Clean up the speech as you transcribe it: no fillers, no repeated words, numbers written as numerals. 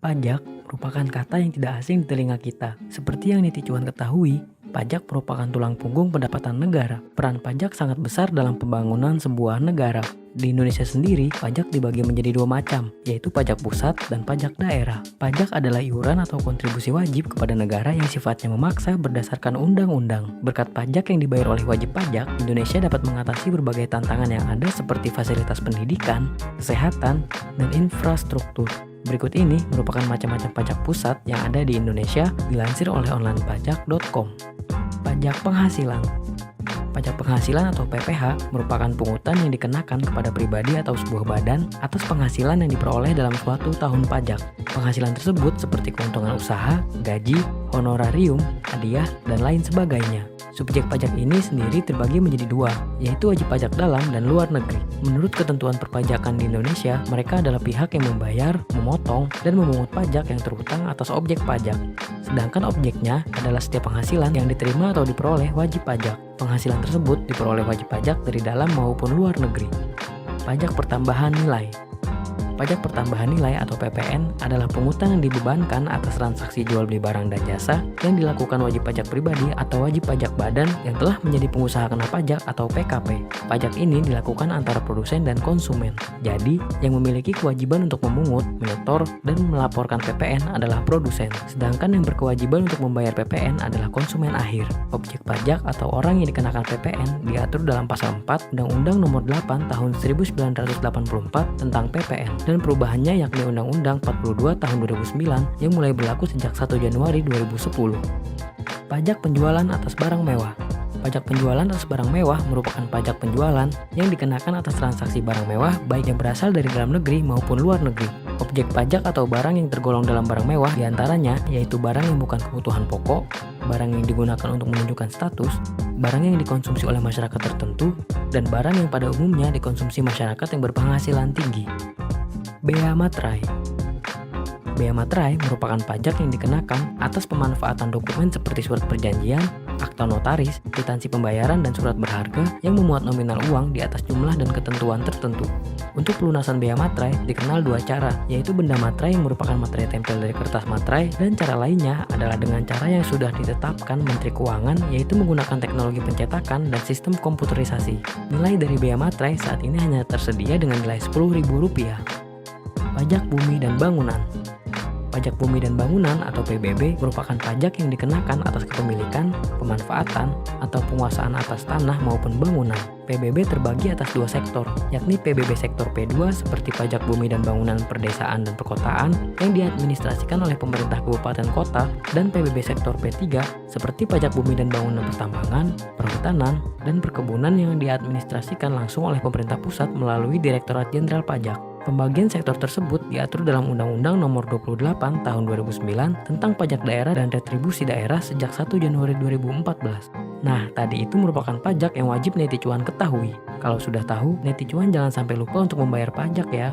Pajak merupakan kata yang tidak asing di telinga kita. Seperti yang Niti Cuan ketahui, pajak merupakan tulang punggung pendapatan negara. Peran pajak sangat besar dalam pembangunan sebuah negara. Di Indonesia sendiri, pajak dibagi menjadi dua macam, yaitu pajak pusat dan pajak daerah. Pajak adalah iuran atau kontribusi wajib kepada negara yang sifatnya memaksa berdasarkan undang-undang. Berkat pajak yang dibayar oleh wajib pajak, Indonesia dapat mengatasi berbagai tantangan yang ada seperti fasilitas pendidikan, kesehatan, dan infrastruktur. Berikut ini merupakan macam-macam pajak pusat yang ada di Indonesia dilansir oleh onlinepajak.com. Pajak penghasilan. Pajak penghasilan atau PPH merupakan pungutan yang dikenakan kepada pribadi atau sebuah badan atas penghasilan yang diperoleh dalam suatu tahun pajak. Penghasilan tersebut seperti keuntungan usaha, gaji, honorarium, hadiah, dan lain sebagainya. Subjek pajak ini sendiri terbagi menjadi dua, yaitu wajib pajak dalam dan luar negeri. Menurut ketentuan perpajakan di Indonesia, mereka adalah pihak yang membayar, memotong, dan memungut pajak yang terhutang atas objek pajak. Sedangkan objeknya adalah setiap penghasilan yang diterima atau diperoleh wajib pajak. Penghasilan tersebut diperoleh wajib pajak dari dalam maupun luar negeri. Pajak pertambahan nilai. Pajak pertambahan nilai atau PPN adalah pungutan yang dibebankan atas transaksi jual beli barang dan jasa yang dilakukan wajib pajak pribadi atau wajib pajak badan yang telah menjadi pengusaha kena pajak atau PKP. Pajak ini dilakukan antara produsen dan konsumen. Jadi, yang memiliki kewajiban untuk memungut, menyetor, dan melaporkan PPN adalah produsen. Sedangkan yang berkewajiban untuk membayar PPN adalah konsumen akhir. Objek pajak atau orang yang dikenakan PPN diatur dalam pasal 4 Undang-Undang Nomor 8 Tahun 1984 tentang PPN. Dan perubahannya yakni Undang-Undang 42 Tahun 2009 yang mulai berlaku sejak 1 Januari 2010. Pajak penjualan atas barang mewah. Pajak penjualan atas barang mewah merupakan pajak penjualan yang dikenakan atas transaksi barang mewah baik yang berasal dari dalam negeri maupun luar negeri. Objek pajak atau barang yang tergolong dalam barang mewah diantaranya yaitu barang yang bukan kebutuhan pokok, barang yang digunakan untuk menunjukkan status, barang yang dikonsumsi oleh masyarakat tertentu, dan barang yang pada umumnya dikonsumsi masyarakat yang berpenghasilan tinggi. Bea materai. Bea materai merupakan pajak yang dikenakan atas pemanfaatan dokumen seperti surat perjanjian, akta notaris, kwitansi pembayaran, dan surat berharga yang memuat nominal uang di atas jumlah dan ketentuan tertentu. Untuk pelunasan bea materai dikenal dua cara, yaitu benda materai yang merupakan materai tempel dari kertas materai, dan cara lainnya adalah dengan cara yang sudah ditetapkan Menteri Keuangan, yaitu menggunakan teknologi pencetakan dan sistem komputerisasi. Nilai dari bea materai saat ini hanya tersedia dengan nilai Rp10.000. Pajak bumi dan bangunan. Pajak bumi dan bangunan atau PBB merupakan pajak yang dikenakan atas kepemilikan, pemanfaatan, atau penguasaan atas tanah maupun bangunan. PBB terbagi atas dua sektor, yakni PBB sektor P2 seperti pajak bumi dan bangunan perdesaan dan perkotaan yang diadministrasikan oleh pemerintah kabupaten kota, dan PBB sektor P3 seperti pajak bumi dan bangunan pertambangan, perhutanan, dan perkebunan yang diadministrasikan langsung oleh pemerintah pusat melalui Direktorat Jenderal Pajak. Pembagian sektor tersebut diatur dalam Undang-Undang Nomor 28 Tahun 2009 tentang pajak daerah dan retribusi daerah sejak 1 Januari 2014. Nah, tadi itu merupakan pajak yang wajib Niti Cuan ketahui. Kalau sudah tahu, Niti Cuan jangan sampai lupa untuk membayar pajak ya.